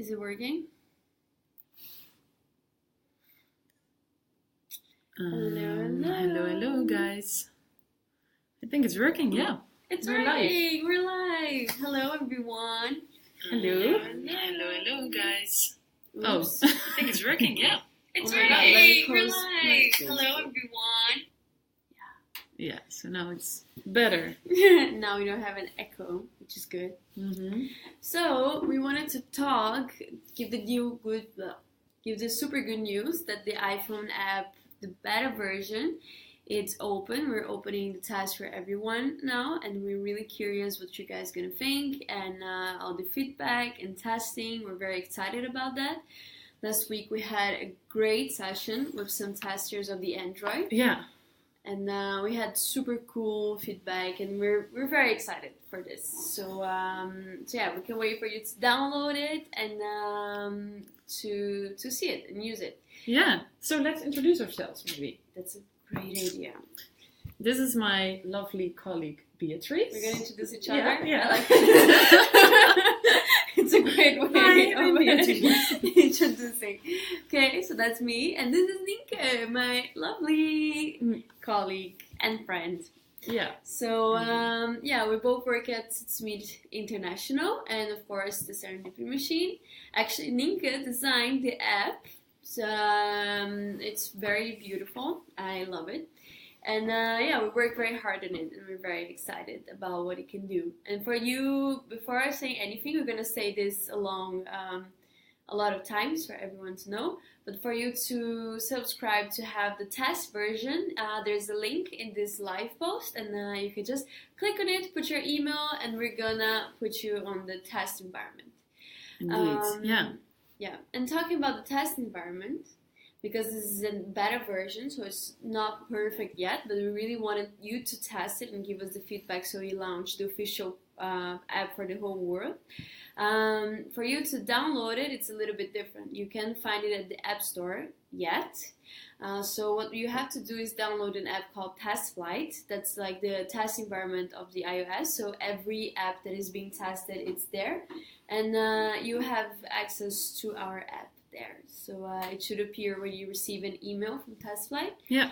Is it working? Hello, guys. I think it's working, yeah. It's We're working. We're live. Hello, everyone. Hello, guys. Oops. Oh, I think it's working, yeah. It's Oh my working. God, We're live. Hello, everyone. Yeah, so now it's better. Now we don't have an echo, which is good. Mm-hmm. So we wanted to talk, give the super good news that the iPhone app, the beta version, it's open. We're opening the test for everyone now, and we're really curious what you guys gonna think and all the feedback and testing. We're very excited about that. Last week we had a great session with some testers of the Android. Yeah. And we had super cool feedback, and we're very excited for this. So yeah, we can wait for you to download it and to see it and use it. Yeah. So let's introduce ourselves, maybe. That's a great idea. This is my lovely colleague Beatrice. We're gonna introduce each other. Yeah. I like it. It's a great way of introducing. Okay, so that's me, and this is Nienke, my lovely colleague and friend. Yeah. So yeah, we both work at Meet International, and of course the Serendipity Machine. Actually, Nienke designed the app, so it's very beautiful. I love it. And yeah, we work very hard on it, and we're very excited about what it can do. And for you, before I say anything, we're gonna say this along a lot of times for everyone to know. But for you to subscribe to have the test version, there's a link in this live post, and you can just click on it, put your email, and we're gonna put you on the test environment. Indeed. Yeah. Yeah. And talking about the test environment, because this is a beta version, so it's not perfect yet, but we really wanted you to test it and give us the feedback, so we launched the official app for the whole world. For you to download it, it's a little bit different. You can't find it at the App Store yet. So what you have to do is download an app called TestFlight. That's like the test environment of the iOS. So every app that is being tested, it's there. And you have access to our app there. So it should appear when you receive an email from TestFlight. Yeah.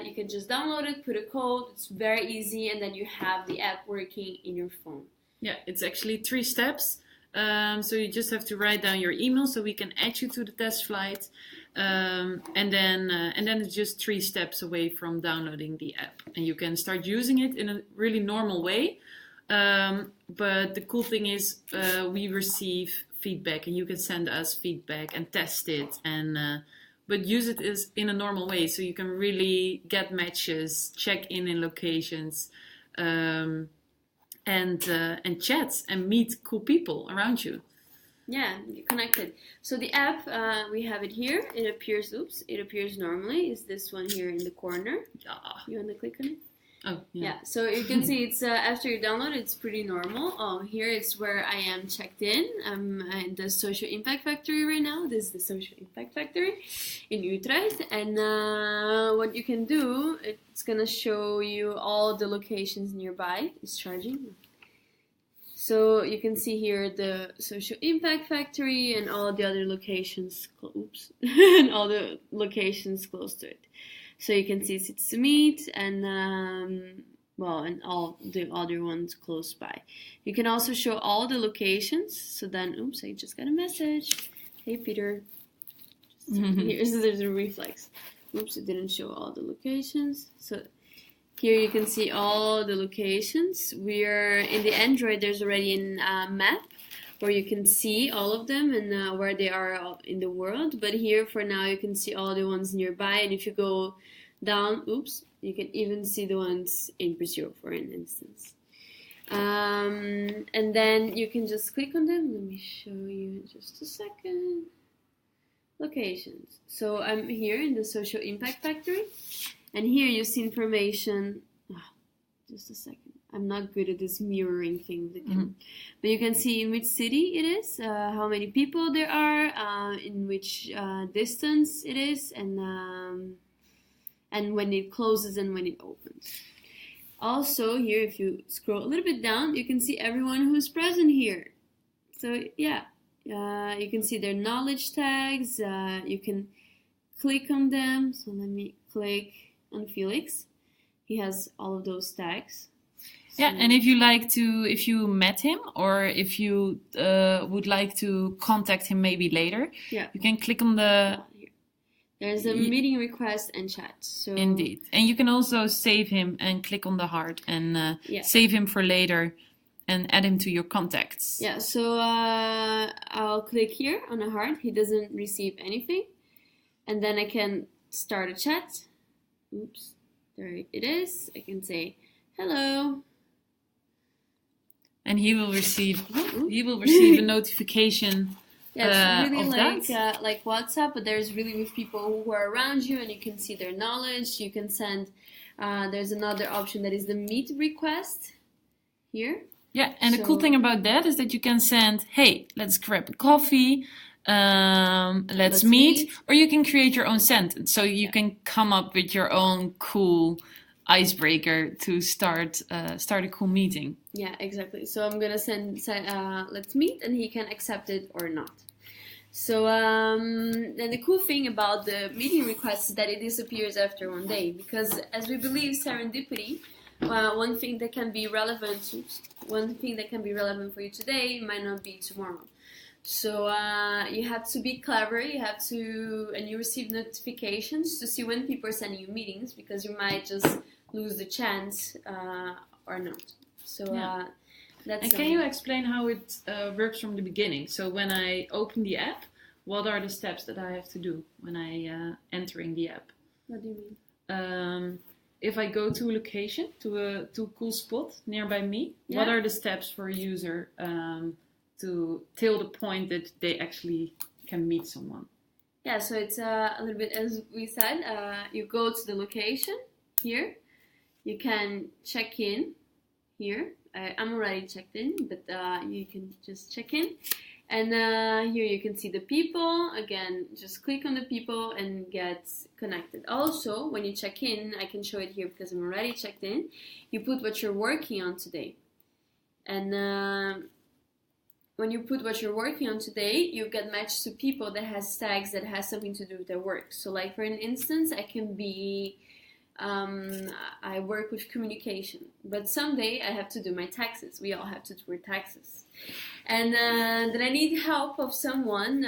You can just download it, put a code. It's very easy, and then you have the app working in your phone. Yeah, it's actually 3 steps. So you just have to write down your email so we can add you to the TestFlight. And then it's just 3 steps away from downloading the app. And you can start using it in a really normal way. But the cool thing is we receive feedback, and you can send us feedback and test it. But use it in a normal way, so you can really get matches, check in locations, and chat and meet cool people around you. Yeah, get connected. So the app, we have it here. It appears normally. It's this one here in the corner. Yeah. You want to click on it? Oh, yeah. So you can see it's after you download it, it's pretty normal. Oh, here it's where I am checked in. I'm in the Social Impact Factory right now. This is the Social Impact Factory in Utrecht. And what you can do, it's going to show you all the locations nearby. It's charging. So you can see here the Social Impact Factory and all the other locations. And all the locations close to it. So you can see it's to meet and and all the other ones close by. You can also show all the locations. So then, I just got a message. Hey, Peter. There's a reflex. It didn't show all the locations. So here you can see all the locations. We're in the Android. There's already a map where you can see all of them and where they are in the world. But here, for now, you can see all the ones nearby. And if you go down, you can even see the ones in Brazil, for instance. And then you can just click on them. Let me show you in just a second. Locations. So I'm here in the Social Impact Factory. And here you see information. Just a second. I'm not good at this mirroring thing. But you can see in which city it is, how many people there are, in which distance it is, and when it closes and when it opens. Also, here, if you scroll a little bit down, you can see everyone who's present here. So, yeah, You can see their knowledge tags. You can click on them. So let me click on Felix. He has all of those tags. Yeah, and if you met him, or if you would like to contact him maybe later, you can click on the... There's a meeting request and chat. So indeed. And you can also save him and click on the heart and save him for later and add him to your contacts. Yeah, so I'll click here on the heart. He doesn't receive anything. And then I can start a chat. Oops, there it is. I can say, hello. And he will receive a notification. Yeah, it's really like WhatsApp, but there's really with people who are around you, and you can see their knowledge. You can send. There's another option that is the meet request here. Yeah, and the cool thing about that is that you can send, hey, let's grab a coffee, let's meet, or you can create your own sentence. So you can come up with your own cool icebreaker to start a cool meeting. Yeah, exactly. So I'm gonna send let's meet, and he can accept it or not. So then the cool thing about the meeting request is that it disappears after 1 day, because as we believe serendipity, one thing that can be relevant for you today might not be tomorrow. So you have to be clever. And you receive notifications to see when people are sending you meetings, because you might just lose the chance or not. So that's. And can you explain how it works from the beginning? So when I open the app, what are the steps that I have to do when I entering the app? What do you mean? If I go to a location, to a cool spot nearby me, what are the steps for a user till the point that they actually can meet someone? Yeah, so it's a little bit as we said. You go to the location here. You can check in here. I'm already checked in, but you can just check in. And here you can see the people. Again, just click on the people and get connected. Also, when you check in, I can show it here because I'm already checked in. You put what you're working on today. And when you put what you're working on today, you get matched to people that has tags that has something to do with their work. So like for an instance, I can be... I work with communication, but someday I have to do my taxes. We all have to do our taxes. And then I need help of someone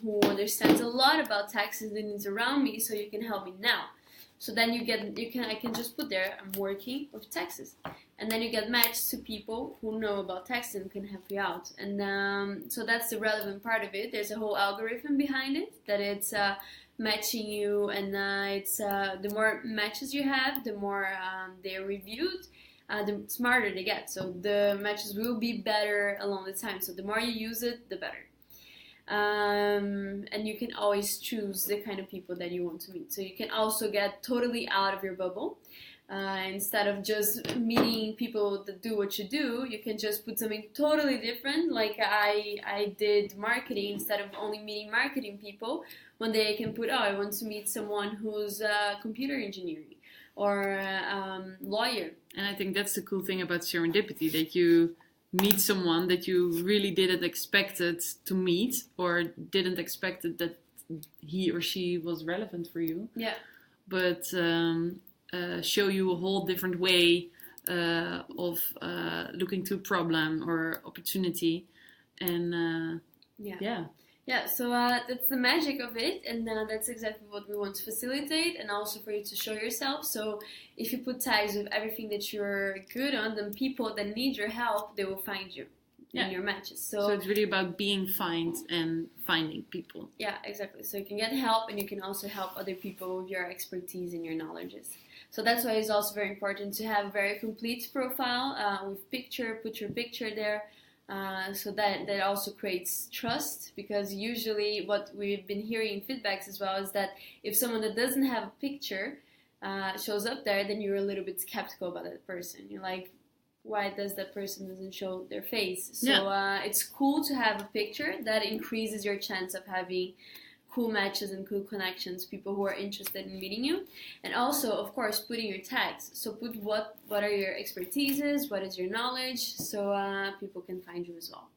who understands a lot about taxes and is around me, so you can help me now. So then I can just put there, I'm working with taxes. And then you get matched to people who know about taxes and can help you out. And so that's the relevant part of it. There's a whole algorithm behind it, that it's matching you, and it's the more matches you have, the more they're reviewed, the smarter they get. So the matches will be better along the time. So the more you use it, the better. And you can always choose the kind of people that you want to meet. So you can also get totally out of your bubble. Instead of just meeting people that do what you do, you can just put something totally different. Like I did marketing. Instead of only meeting marketing people, one day I can put, I want to meet someone who's computer engineering or lawyer. And I think that's the cool thing about serendipity, that you meet someone that you really didn't expect to meet, or didn't expect that he or she was relevant for you. Yeah. But show you a whole different way of looking to a problem or opportunity. And Yeah, so that's the magic of it, and that's exactly what we want to facilitate, and also for you to show yourself. So if you put tags with everything that you're good on, then people that need your help, they will find you in your matches. So it's really about being found and finding people. Yeah, exactly. So you can get help, and you can also help other people with your expertise and your knowledges. So that's why it's also very important to have a very complete profile with picture, put your picture there. So that also creates trust, because usually what we've been hearing in feedbacks as well is that if someone that doesn't have a picture shows up there, then you're a little bit skeptical about that person. You're like, why does that person doesn't show their face? So it's cool to have a picture. That increases your chance of having cool matches and cool connections, people who are interested in meeting you. And also, of course, putting your tags. So put what are your expertises, what is your knowledge, so people can find you as well.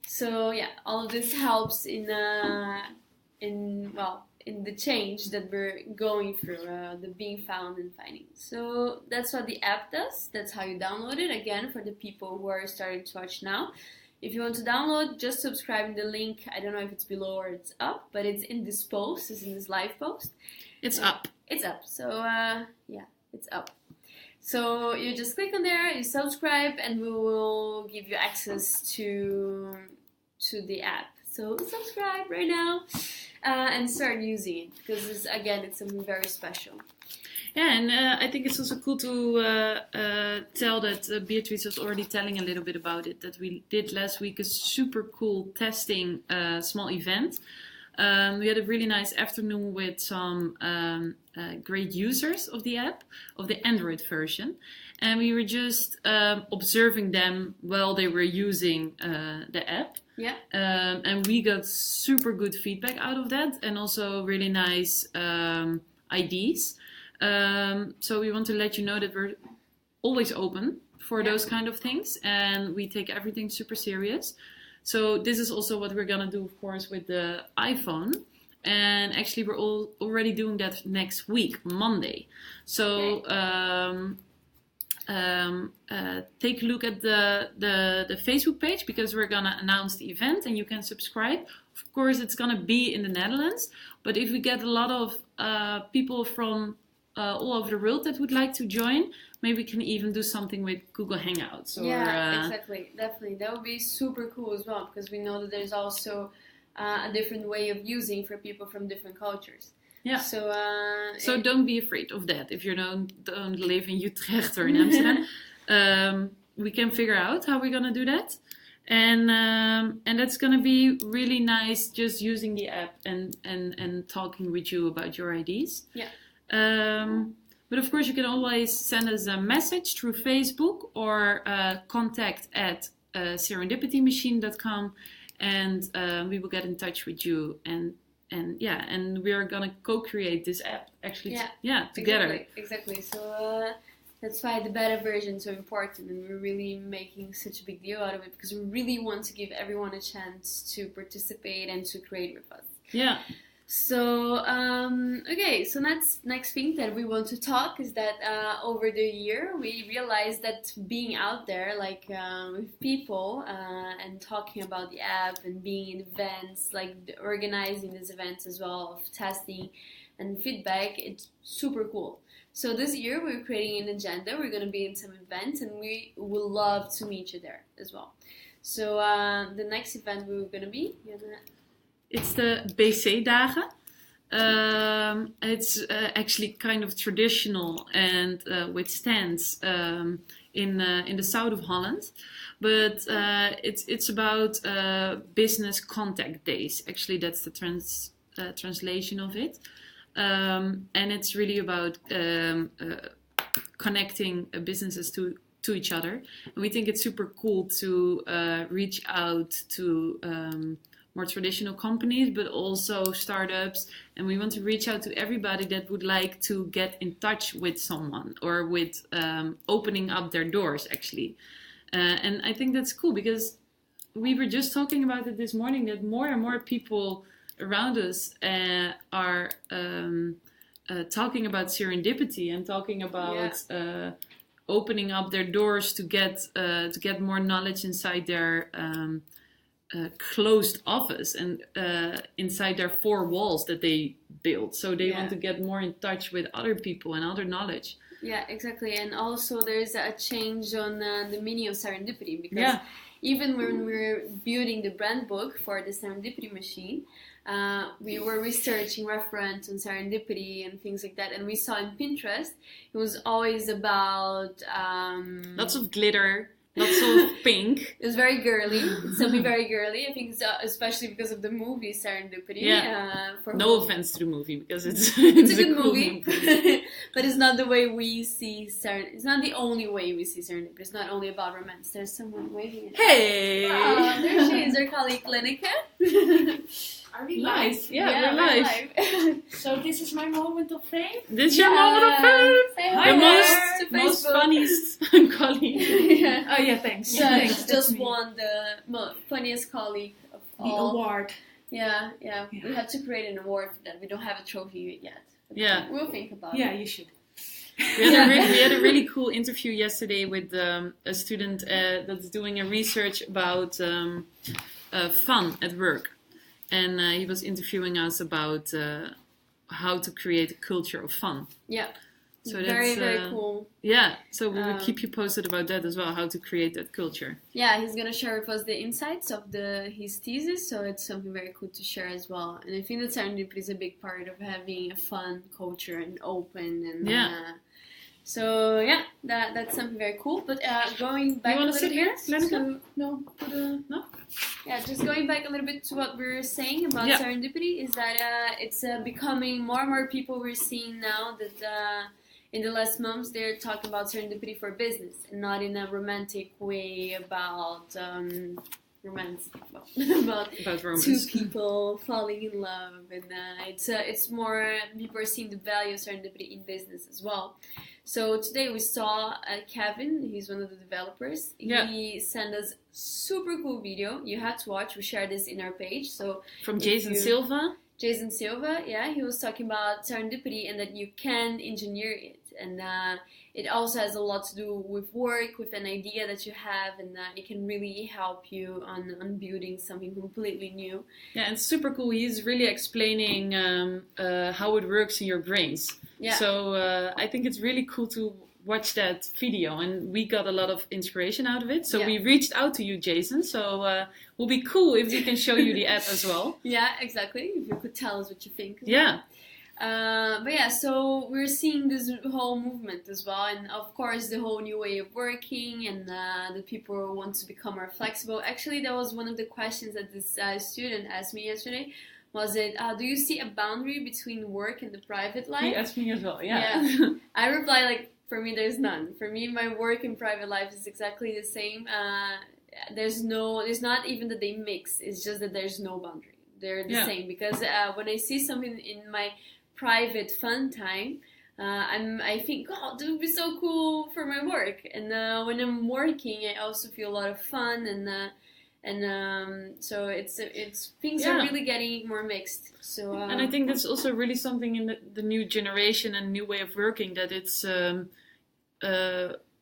So yeah, all of this helps in the change that we're going through, the being found and finding. So that's what the app does. That's how you download it. Again, for the people who are starting to watch now, if you want to download, just subscribe in the link. I don't know if it's below or it's up, but it's in this post. It's in this live post. It's up. It's up. So it's up. So you just click on there, you subscribe, and we will give you access to the app. So subscribe right now and start using it, because it's something very special. Yeah, and I think it's also cool to tell that Beatrice was already telling a little bit about it, that we did last week a super cool testing small event. We had a really nice afternoon with some great users of the app, of the Android version. And we were just observing them while they were using the app. Yeah. And we got super good feedback out of that, and also really nice ideas. So we want to let you know that we're always open for those kind of things, and we take everything super serious. So this is also what we're gonna do, of course, with the iPhone. And actually, we're already doing that next week, Monday. So take a look at the Facebook page, because we're gonna announce the event and you can subscribe. Of course, it's gonna be in the Netherlands, but if we get a lot of people from all over the world that would like to join, maybe we can even do something with Google Hangouts. Exactly, definitely. That would be super cool as well, because we know that there's also a different way of using for people from different cultures. Yeah. So don't be afraid of that. If you don't live in Utrecht or in Amsterdam, we can figure out how we're gonna do that, and that's gonna be really nice. Just using the app and talking with you about your ideas. Yeah. But of course, you can always send us a message through Facebook or contact at serendipitymachine.com, and we will get in touch with you. And we are gonna co-create this app actually. Together. Exactly. So that's why the beta version is so important, and we're really making such a big deal out of it, because we really want to give everyone a chance to participate and to create with us. Yeah. So so next thing that we want to talk is that over the year we realized that being out there, like with people and talking about the app and being in events, like organizing these events as well, of testing and feedback, it's super cool. So this year we're creating an agenda. We're going to be in some events, and we would love to meet you there as well. So the next event we're going to be... It's the BC Dagen. It's actually kind of traditional and with stands in the south of Holland, but it's about business contact days. Actually, that's the translation of it, and it's really about connecting businesses to each other. And we think it's super cool to reach out to more traditional companies, but also startups, and we want to reach out to everybody that would like to get in touch with someone, or with opening up their doors actually. And I think that's cool, because we were just talking about it this morning, that more and more people around us are talking about serendipity and talking about opening up their doors to get more knowledge inside their closed office and inside their four walls that they built. So they want to get more in touch with other people and other knowledge. Yeah, exactly. And also there's a change on the meaning of serendipity, because even when we were building the brand book for the Serendipity Machine, we were researching reference on serendipity and things like that, and we saw in Pinterest it was always about lots of glitter, lots of pink. It was very girly. It's something very girly. I think it's especially because of the movie Serendipity. Yeah. No offense to the movie, because it's a good cool movie. But it's not the way we see serendipity. It's not the only way we see serendipity. It's not only about romance. There's someone waving. Hey! Oh, there she is, our colleague Clinica. Are we Live. live? Yeah, we're live. So this is my moment of fame? This is your moment of fame. Say Hi The there. most funniest colleague. Oh yeah, thanks. So Thanks, she that's just me. won the funniest colleague of The all. award. Yeah. Yeah. We have to create an award for that. We don't have a trophy yet. But Yeah. we'll think about Yeah, it. you should. We had a really cool interview yesterday with a student that's doing a research about fun at work. And he was interviewing us about how to create a culture of fun. Yeah. So very, that's, very cool. Yeah, so we will keep you posted about that as well, how to create that culture. Yeah, he's gonna share with us the insights of his thesis, so it's something very cool to share as well. And I think that serendipity is a big part of having a fun culture and open and so yeah, that's something very cool. But going back You a want to little sit here, bit Lenica? No. No? yeah, just going back a little bit to what we were saying about serendipity is that it's becoming more and more people we're seeing now that in the last months they're talking about serendipity for business and not in a romantic way about romance, about romance. two people falling in love, and it's more people are seeing the value of serendipity in business as well. So today we saw Kevin, he's one of the developers. Yeah. He sent us super cool video. You had to watch. We shared this in our page. So From Jason Silva. Jason Silva, yeah, he was talking about serendipity and that you can engineer it. And it also has a lot to do with work, with an idea that you have, and it can really help you on building something completely new. Yeah, it's super cool. He's really explaining how it works in your brains. Yeah. So I think it's really cool to watch that video, and we got a lot of inspiration out of it. So we reached out to you, Jason. So it will be cool if we can show you the app as well. Yeah, exactly. If you could tell us what you think. Yeah. But yeah, so we're seeing this whole movement as well, and of course the whole new way of working, and the people want to become more flexible. Actually, that was one of the questions that this student asked me yesterday. Was it, do you see a boundary between work and the private life? He asked me as well, yeah. I replied, like, for me, there's none. For me, my work and private life is exactly the same. There's not even that they mix. It's just that there's no boundary. They're the same. Because when I see something in my private fun time, I think, oh, this would be so cool for my work. And when I'm working, I also feel a lot of fun, and so it's things are really getting more mixed. So and I think that's also really something in the new generation and new way of working, that it's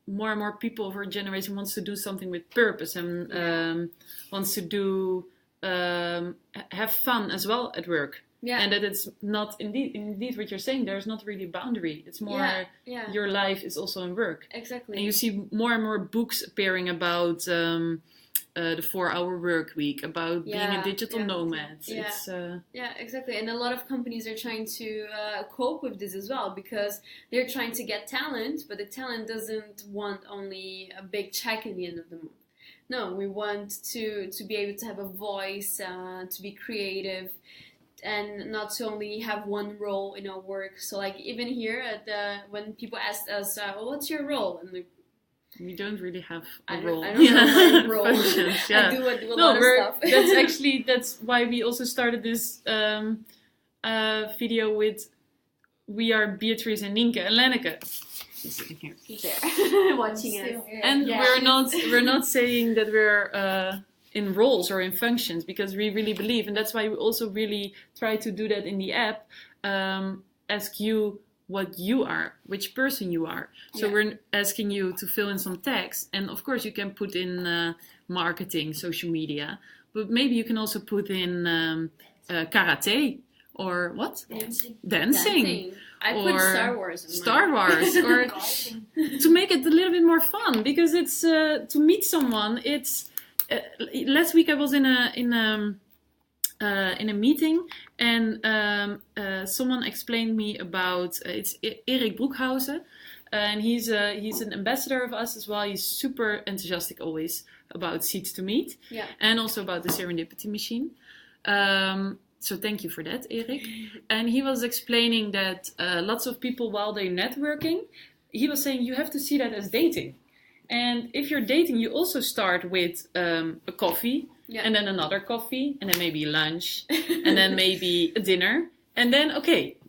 more and more people of our generation wants to do something with purpose and wants to do have fun as well at work. Yeah. And that it's not indeed what you're saying. There's not really a boundary. It's more your life is also in work. Exactly. And you see more and more books appearing about the 4-hour work week, about being a digital nomad. Yeah. It's, exactly. And a lot of companies are trying to cope with this as well, because they're trying to get talent, but the talent doesn't want only a big check in the end of the month. No, we want to be able to have a voice, to be creative, and not to only have one role in our work. So like even here when people ask us, what's your role? And like, we don't really have a role. I don't know my role. Functions, yeah. I do a lot of stuff. That's why we also started this video with, we are Beatrice and Nienke and Lenneke. She's sitting here. She's there, watching us. And we're not saying that we're in roles or in functions, because we really believe, and that's why we also really try to do that in the app, ask you what you are, which person you are. So we're asking you to fill in some text, and of course you can put in marketing, social media, but maybe you can also put in karate or what? Dancing. I put Star Wars. Or to make it a little bit more fun, because it's to meet someone. It's last week I was in a meeting, and someone explained me about it's Erik Broekhausen, and he's an ambassador of us as well. He's super enthusiastic always about Seeds to Meet, and also about the Serendipity Machine. So thank you for that, Erik. And he was explaining that lots of people, while they're networking, he was saying you have to see that as dating. And if you're dating, you also start with a coffee, Yeah. and then another coffee, and then maybe lunch, and then maybe a dinner. And then,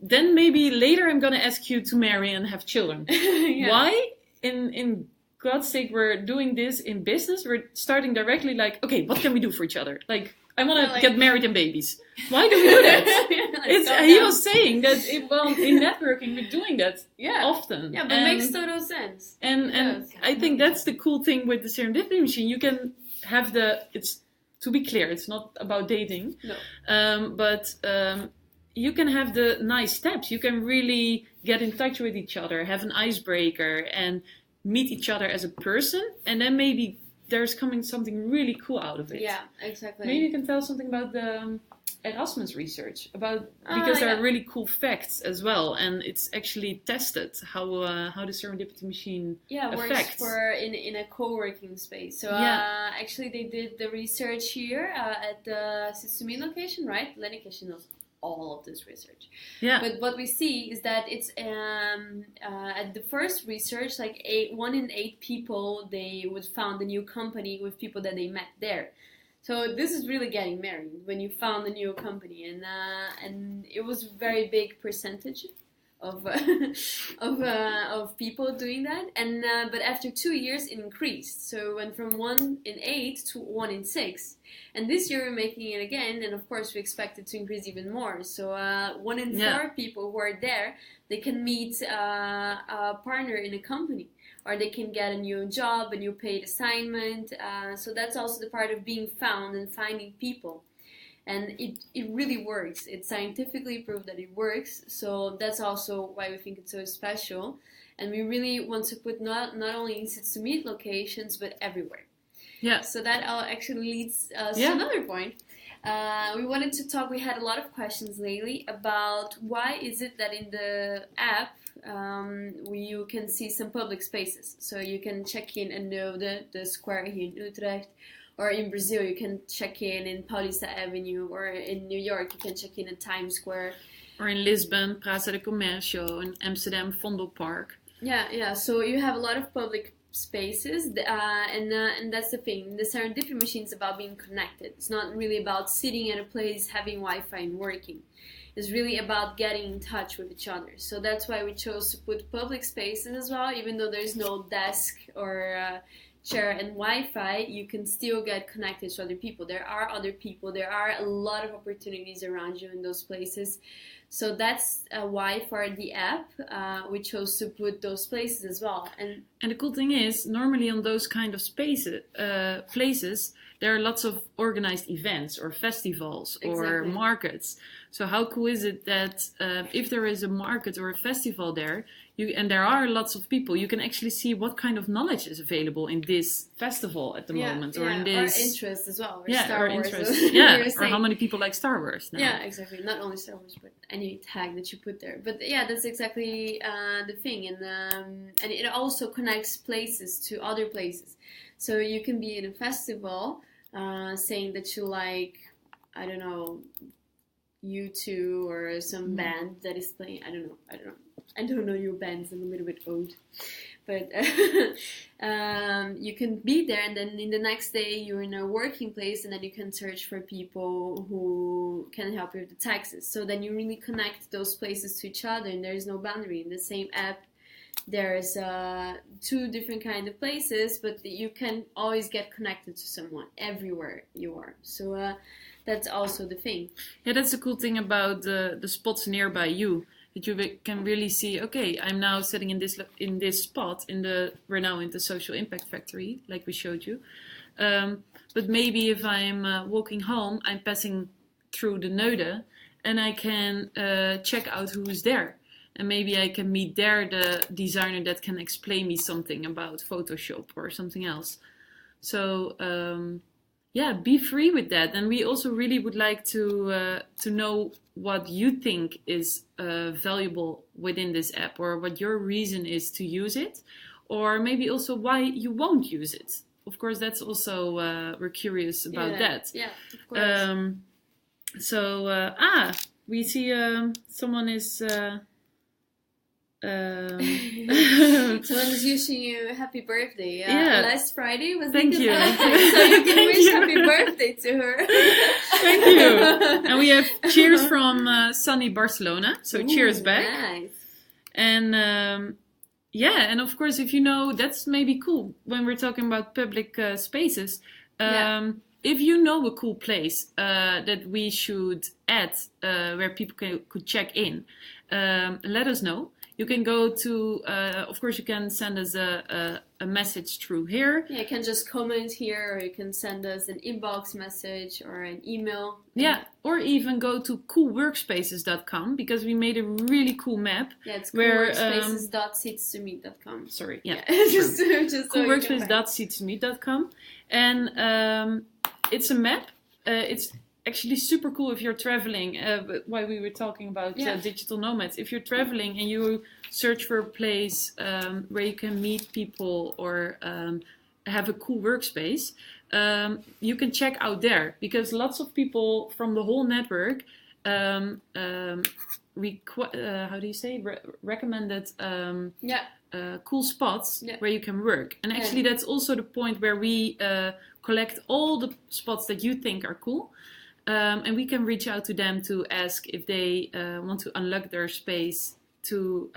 then maybe later I'm going to ask you to marry and have children. Yeah. Why, in God's sake, we're doing this in business? We're starting directly like, okay, what can we do for each other? Like, I want to get married and babies. Why do we do that? He was saying that in networking, we're doing that often. Yeah, but it makes total sense. And I think that's the cool thing with the serendipity machine. You can have it's, to be clear, it's not about dating. No. But you can have the nice steps. You can really get in touch with each other, have an icebreaker, and meet each other as a person. And then maybe there's coming something really cool out of it. Yeah, exactly. Maybe you can tell something about the Erasmus research because there are really cool facts as well, and it's actually tested how the serendipity machine affects. Works in a co-working space. So actually they did the research here at the Sitsumi location, right? Lenny knows all of this research. Yeah. But what we see is that it's at the first research, like 1 in 8 people, they would found a new company with people that they met there. So this is really getting married when you found a new company, and it was very big percentage of people doing that, and but after 2 years it increased, so it went from 1 in 8 to 1 in 6, and this year we're making it again, and of course we expect it to increase even more. So 1 in 4 people who are there, they can meet a partner in a company, or they can get a new job, a new paid assignment. So that's also the part of being found and finding people. And it really works. It's scientifically proved that it works. So that's also why we think it's so special. And we really want to put not only in Sitsumi locations, but everywhere. Yeah. So that actually leads us to another point. We wanted to talk, we had a lot of questions lately about why is it that in the app you can see some public spaces. So you can check in and know the square here in Utrecht, or in Brazil you can check in Paulista Avenue, or in New York you can check in at Times Square. Or in Lisbon, Praça de Comércio, in Amsterdam, Vondelpark. Yeah, so you have a lot of public spaces, and that's the thing. The serendipity machine is about being connected. It's not really about sitting at a place, having Wi-Fi and working. It's really about getting in touch with each other. So that's why we chose to put public spaces as well. Even though there's no desk or chair and Wi-Fi, you can still get connected to other people. There are other people. There are a lot of opportunities around you in those places. So that's why for the app we chose to put those places as well. And the cool thing is, normally on those kind of places, there are lots of organized events or festivals or markets. So how cool is it that if there is a market or a festival there, and there are lots of people, you can actually see what kind of knowledge is available in this festival at the moment, or in this... Or interest as well, or Star Wars. Interest, or how many people like Star Wars now. Yeah, exactly. Not only Star Wars, but any tag that you put there. But yeah, that's exactly the thing. And it also connects places to other places. So you can be in a festival saying that you like, I don't know, U2 or some band that is playing. I don't know your bands. I'm a little bit old, but you can be there, and then in the next day you're in a working place, and then you can search for people who can help you with the taxes. So then you really connect those places to each other, and there is no boundary. In the same app, there's 2 different kind of places, but you can always get connected to someone everywhere you are. So that's also the thing. Yeah, that's the cool thing about the spots nearby you. That you can really see, okay, I'm now sitting in this spot, we're now in the social impact factory, like we showed you. But maybe if I'm walking home, I'm passing through the Node, and I can check out who is there. And maybe I can meet there the designer that can explain me something about Photoshop or something else. So be free with that. And we also really would like to know what you think is valuable within this app, or what your reason is to use it, or maybe also why you won't use it. Of course, that's also we're curious about that. Yeah, of course. We see someone is Someone's wishing you happy birthday. Yeah. Last Friday was Thank Nika's you. birthday, so you can Thank wish you. happy birthday to her. Thank you. And we have cheers from sunny Barcelona. So cheers back. Nice. And and of course, if you know, that's maybe cool when we're talking about public spaces. If you know a cool place that we should add where people could check in, let us know. You can go to, of course, you can send us a message through here. Yeah, you can just comment here, or you can send us an inbox message or an email. Yeah, or even go to coolworkspaces.com because we made a really cool map. Yeah, it's where, coolworkspaces.seats2meet.com. Sorry, yeah. just so coolworkspace.seats2meet.com. And it's a map. It's actually super cool if you're traveling. While we were talking about digital nomads, if you're traveling and you search for a place where you can meet people or have a cool workspace, you can check out there because lots of people from the whole network recommended cool spots where you can work. And actually that's also the point where we collect all the spots that you think are cool. And we can reach out to them to ask if they want to unlock their space to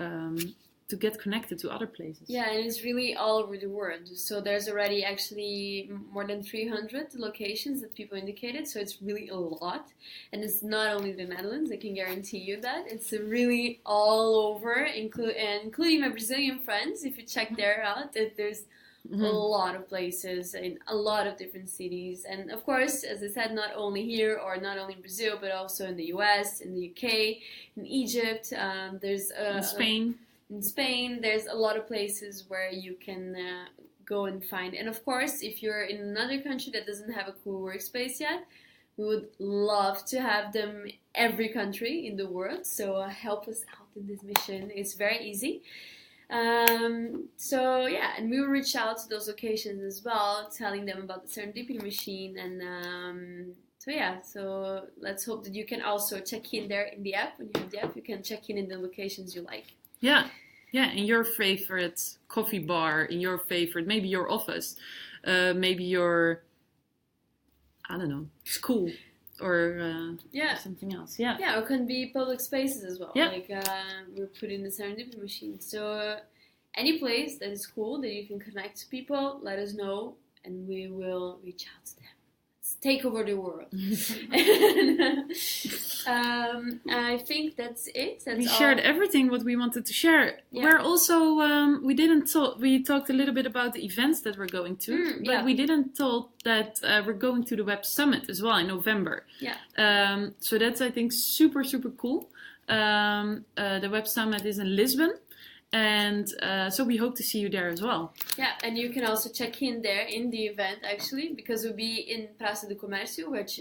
get connected to other places. Yeah, and it's really all over the world. So there's already actually more than 300 locations that people indicated. So it's really a lot. And it's not only the Netherlands, I can guarantee you that. It's really all over, including my Brazilian friends. If you check there out, there's a lot of places in a lot of different cities. And of course, as I said, not only here or not only in Brazil, but also in the US, in the UK, in Egypt. There's in Spain. In Spain, there's a lot of places where you can go and find. And of course, if you're in another country that doesn't have a cool workspace yet, we would love to have them every country in the world. So help us out in this mission. It's very easy. And we will reach out to those locations as well, telling them about the Serendipity machine. And so let's hope that you can also check in there in the app. When you have the app, you can check in the locations you like. Yeah, in your favorite coffee bar, in your favorite, maybe your office, maybe your, I don't know, school. Or something else. Yeah, or it can be public spaces as well. Yeah. Like we're putting the Serendipity machine. So any place that is cool that you can connect to people, let us know, and we will reach out to them. Let's take over the world. I think that's it. We shared everything what we wanted to share. Yeah. We're also we talked a little bit about the events that we're going to, but we didn't talk that we're going to the Web Summit as well in November. Yeah. So that's, I think, super, super cool. The Web Summit is in Lisbon. And so we hope to see you there as well. Yeah, and you can also check in there in the event, actually, because we'll be in Praça do Comércio, which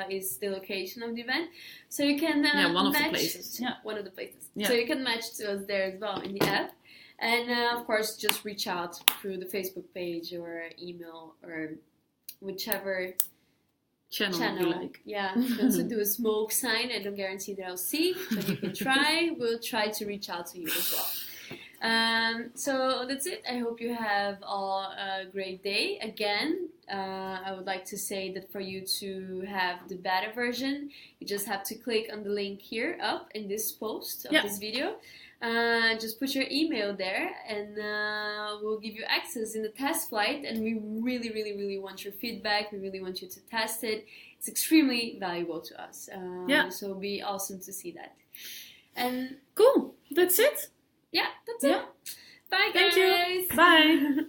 is the location of the event. So you can one of match, the places. Yeah. One of the places. Yeah. So you can match to us there as well in the app. And of course, just reach out through the Facebook page or email or whichever channel you like. Yeah, also do a smoke sign. I don't guarantee that I'll see, but you can try. We'll try to reach out to you as well. So that's it. I hope you have all a great day. Again, I would like to say that for you to have the beta version, you just have to click on the link here up in this post of this video. Just put your email there and we'll give you access in the test flight. And we really, really, really want your feedback. We really want you to test it. It's extremely valuable to us. So it'll be awesome to see that. And cool. That's it. Yeah, that's it. Bye, guys. Thank you. Bye.